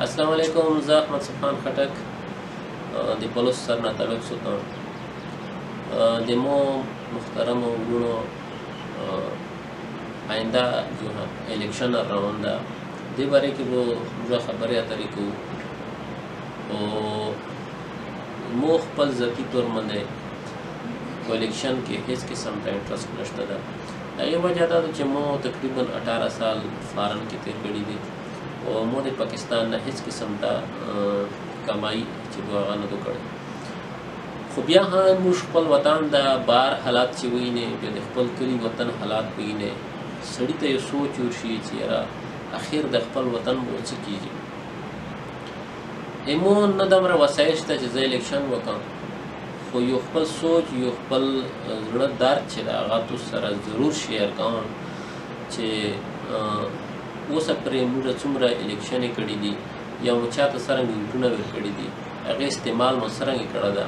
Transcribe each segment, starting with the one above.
السلام علیکم. زه احمد سبحان خټک د پلوس سر نه تعلق ساتم. د مو محترم وګړو آینده جو الیکشن روان ده دې باره کې به موږ خبرې اترې کوو او مو خپل ذاتي طور باندې په الیکشن کې هیڅ قسم ته انټرسټ نشته ده. هغې وجه دا ده چې مو تقریبا 18 سال فارن کې تېر کړي دي او مو د پاکستان نه هیڅ قسم ته کمایي چې به هغه نه ده کړې. خو بیا هم موږ خپل وطن د بهر حالات چې ووینې بیا د خپل کلي وطن حالات ووینې سړي ته یو سوچ ورشي چې یاره اخر د خپل وطن به څه کېږي. مو نه دومره وسایل شته چې زه الیکشن وکړم، خو یو خپل سوچ یو خپل زړه درد چې ده هغه تاسو سره ضرور شیر کوم چې اوسه پرې موږ څومره الیکشنې کړي دي یا مو چاته څرنګه ووټونه ورکړي دي هغې استعمال مو څرنګه کړی ده.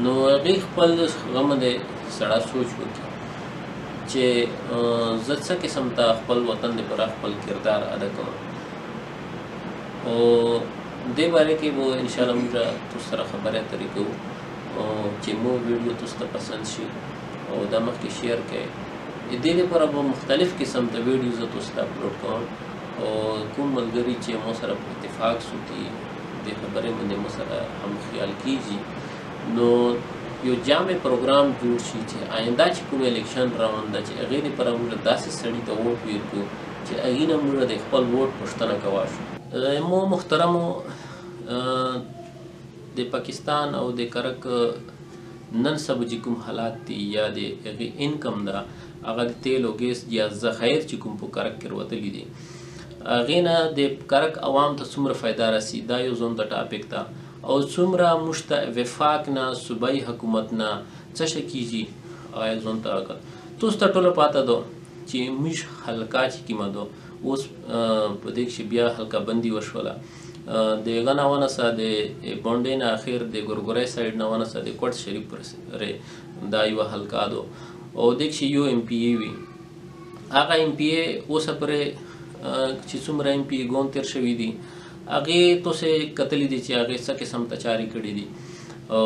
نو هغې خپل هغه باندې سړی سوچ وکړي چې زه څه قسم ته خپل وطن دپاره خپل کردار ادا کوم. او دې باره کې به انشاءالله موږ تاسو سره خبرې اترې کوو چې مو ویډیو تاسو ته پسند شي او دا مخکې شیر کړئ. دې لپاره به مختلف قسم ته ویډیو زه تاسو ته اپلوډ کوم او کوم ملګري چې مو سره په اتفاق سوتي دې خبرې باندې مو سره هم خیال کیږي نو یو جامع پروګرام جوړ شي چې آینده چې کوم الیکشن روان ده چې هغې لپاره موږ داسې سړي ته ووټ ورکړو چې هغې نه موږ د خپل ووټ پوښتنه کوه شو. مو محترمو د پاکستان او د کرک نن سبا چې کوم حالات دي یا د هغې انکم ده هغه د تیل او ګیس یا ذخایر چې کوم په کرک کې راوتلي دي هغې نه د کرک عوام ته څومره فایده رسي دا یو زوم د ټاپک ده او څومره موږ ته وفاق نه صوبایي حکومت نه څه شی کېږي هغه یې زوم ته وکړه. تاسو ته ټوله پاته ده چې موږ حلقه چې کومه ده اوس په دې کښې بیا حلقه بندي وشوله د هغه نه ونسه د بونډۍ نه اخر د ګورګورۍ سایډ نه ونسه د کوټ شریف پورې دا یوه حلقه ده او دې کښې یو ایم پی ای وي. هغه ایم پی ای اوسه پورې چې څومره ایم پی ای ګون تېر شوي دي هغې تاسې کتلي دي چې هغې څه قسم ته چارې کړي دي. او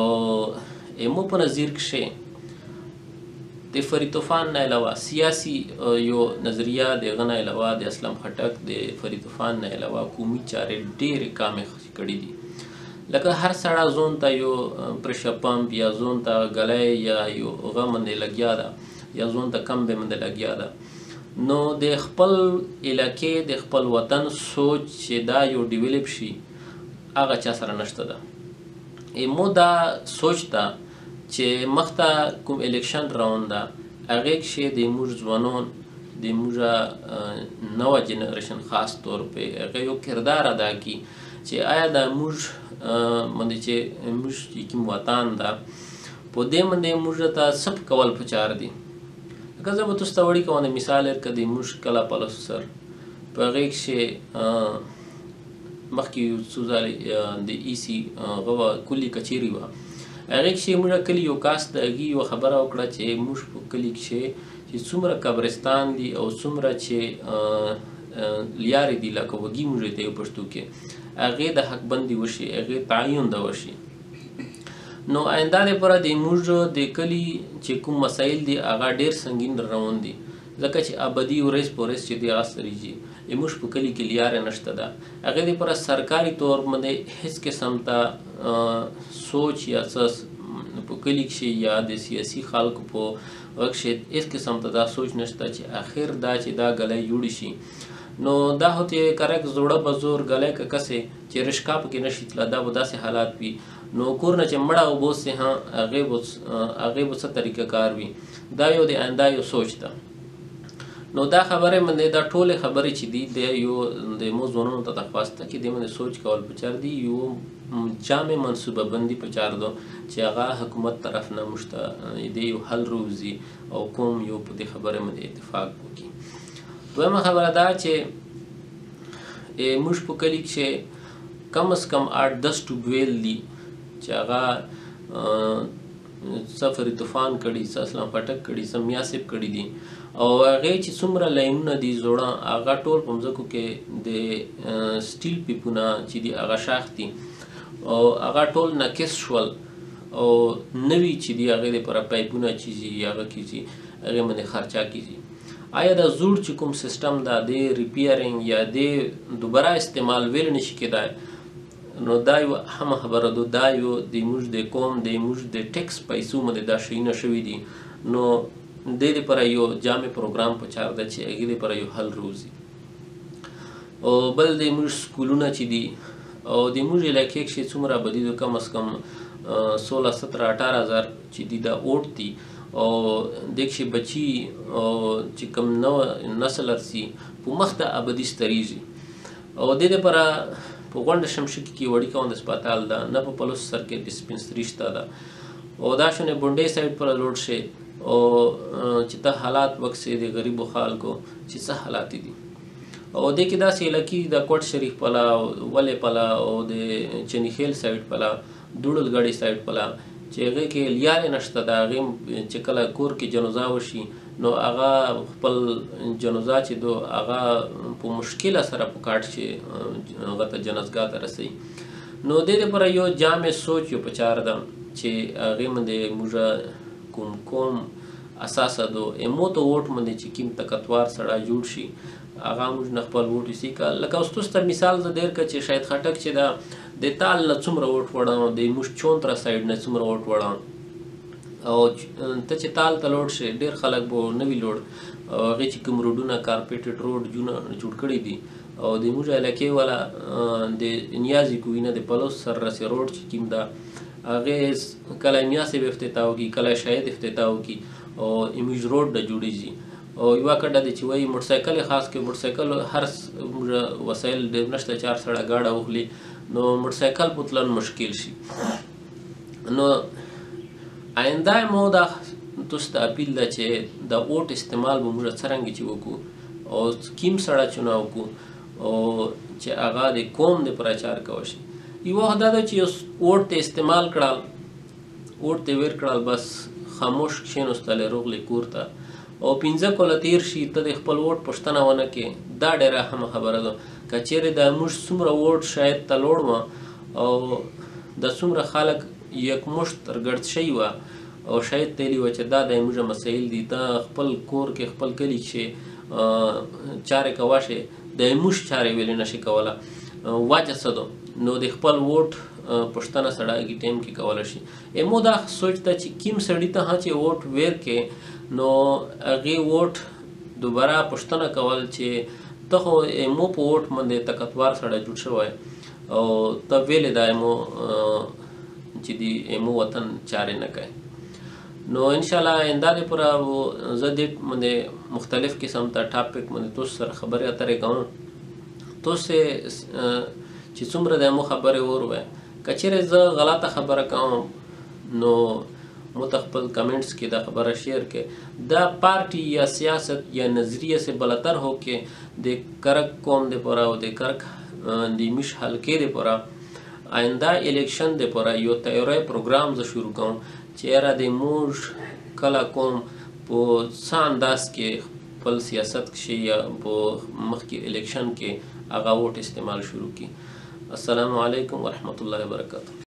مو په نظیر کښې د فرید طوفان نه علاوه سیاسي یو نظریه د هغه نه علاوه د اسلم خټک د فرید طوفان نه علاوه قومي چارې ډېرې کامې کړي دي. لکه هر سړی ځون ته یو پریشر پمپ یا ځون ته ګلی یا یو هغه باندې لګیا ده یا ځون ته کمبې باندې لګیا ده. نو د خپل علاقې د خپل وطن سوچ چې دا یو ډیولپ شي هغه چا سره نشته ده. مو دا سوچ ده چې مخته کوم الیکشن روان ده هغې کښې د موږ ځوانان د موږ نوه جنریشن خاص طور په هغه یو کردار ادا کړي چې آیا دا موږ باندې چې موږ کوم وطن ده په دې باندې موږ ته څه کول پکار دي. لکه زه به تاسو ته وړي کوم مثال که د موږ کله پلس سر په هغې کښې مخکې یو څو ځلې د ای سی هغه کلي کچېرې وه هغې کښې موږ کلي یو کاس د هغې یوه خبره وکړه چې موږ په کلي کښې چې څومره قبرستان دي او څومره چې لیارې دي لکه وږي موږ ته یو پښتو کې هغې د حق بندي وشي هغې تعین ده وشي. نو آینده لپاره د موږ د کلي چې کوم مسایل دي هغه ډېر سنګین روان دي ځکه چې ابدي ورځ په ورځ چې دی هغه سریږي موږ په کلي کې لیاره نشته ده. هغې دپاره سرکاري طور باندې هېڅ قسم ته سوچ یا څه په کلي کښې یا د سیاسي خلکو په هغه کښې هېڅ قسم ته دا سوچ نشته چې آخر دا چې دا ګلی جوړې شي. نو دا هو ته کرک زوړه به زور ګلی که کسې چې رشقا پکې نشي تله دا به داسې حالات وي. نو کور نه چې مړه وبوسې هم هغې به څه طریقه کار وي. دا یو د آینده یو سوچ ده. نو دا خبرې باندې دا ټولې خبرې چې دي د یو د مو ځوانانو ته درخواست ده چې دې باندې سوچ کول پکار دي. یو جامع منصوبه بندي پکار ده چې هغه حکومت طرف نه موږ ته د یو حل روزي او کوم یو په دې خبرې باندې اتفاق وکړي. دویمه خبره دا چې موږ په کلي کښې کم از کم 8-10 ټوبویل دي چې هغه سفر طوفان کړي، څه اسلام پټک کړي، څه میاسب کړي دي او هغه چې څومره لاینونه دي زوړه هغه ټول په مځکو کې د سټیل پیپونه چې دي هغه شاخ دي او هغه ټول ناقص شول او نوي چې دي هغه لپاره پایپونه چې هغه کیږي هغه باندې خرچه کیږي. آیا دا زوړ چې کوم سیستم دا د ریپیرینګ یا د دوباره استعمال ویل نشي کېدای، نو دا یو هم خبره ده، دا یو د موږ د قوم د موږ د ټیکس پیسو باندې دا شیونه شوي دي، نو د دې لپاره یو جامع پروګرام پکار ده چې هغې لپاره یو حل روزي. او بل د موږ سکولونه چې دي او د موږ علاقې کښې څومره آبادي ده، کم از کم 16 17 18 هزار چې دي دا اوټ دي او دې کښې بچي او چې کوم نو نسل رسي په مخ ته آبادي سترېږي او د دې لپاره په غونډه شمشکي کې وړي کونډه هسپتال ده، نه په پلوس سر کې ډسپنسري شته ده او دا شونې بونډۍ سایډ پر لوډ شي او چې ته حالات وکسې د غریبو خلکو چې څه حالات دي او دې کې داسې علاقې د کوټ شریف پلا ولې پلا او د چني خیل سایډ پلا دوړل غړي سایډ پلا چې هغه کې لیارې نشته، د هغې چې کله کور کې جنازه وشي نو هغه خپل جنازه چې دو هغه په مشکله سره په کاټ چې هغه ته جنازګاه ته رسوي. نو د دې لپاره یو جامع سوچ یو پکار ده چې هغې باندې موږ کوم اساسه دو امو ته ووټ باندې چې کوم طاقتور سړی جوړ شي هغه موږ نه خپل ووټ ویسي که لکه اوس تاسو ته مثال زه دیر که چې شاید خټک چې ده د تال نه څومره ووټ وړم، د موږ چونتره سایډ نه څومره ووټ وړم او ته چې تال ته لوړ شي ډېر خلک به نوي لوړ هغې چې کوم روډونه کارپیټډ روډ جوړ کړي دي او د موږ علاقې والا د نیازي کوینه د پلوس سر رسې روډ چې کوم ده هغې کله میاسب افتتاح وکړي، کله شاید افتتاح وکړي او ایمیج روډ نه جوړېږي او یوه کډه دی چې وایي موټرسایکل یې خاص کړي، موټرسایکل هر وسایل ډېر نشته چې هر سړی ګاډه وخلي نو موټرسایکل بوتلن مشکل شي. نو آینده مو دا تاسو ته اپیل ده چې د اوټ استعمال به موږ څرنګه چې وکړو او کیم سړی چناو کړو او چې هغه د قوم د پرچار کوه شي. یوه دا ده چې اوټ ته استعمال کړل، اوټ ته ویر کړل، بس خاموش کښېنوستلی روغلی کور ته او 15 کاله تېر شي ته د خپل ووټ پوښتنه ونه کړې، دا ډېره اهمه خبره ده. که چیرې د موږ څومره ووټ شاید ته لوړ وه او د څومره خلک یکمشت رګړد شوي وه او شاید ته ویلي وه چې دا د موږ مسایل دي، ته خپل کور کې خپل کلي کښې چارې کوه شې د موږ چارې ویلې نشي کوله، وجه څه ده؟ نو د خپل ووټ پوښتنه سړی کې ټایم کې کولی شي. امو دا سوچ ته چې کوم سړي ته چې ووټ ویر کې نو هغې ووټ دوباره پوښتنه کول چې ته خو امو په ووټ باندې طاقتور سړی جوړ شوی او ته ویلې دا امو چې د امو وطن چارې نه کوي. نو انشاءالله آینده لپاره زه دې باندې مختلف قسم ته ټاپک باندې تاسو سره خبرې اترې کوم، تاسو چې څومره د امو خبرې وروی که چیرې زه غلطه خبره کوم نو مو ته خپل کمنټس کې دا خبره شیئر کې. دا پارټي یا سیاست یا نظریه سے بلتر ہو کے د کرک قوم دے پورا او د کرک دی مش حلقې دے پورا آئنده الیکشن دے پورا یو تیاری پروګرام زه شروع کوم چې یاره د موږ کله کوم په څه انداز کې خپل سیاست کښې یا په مخکې الیکشن کې هغه ووټ استعمال شروع کړي. السلام علیکم ورحمة الله وبرکاته.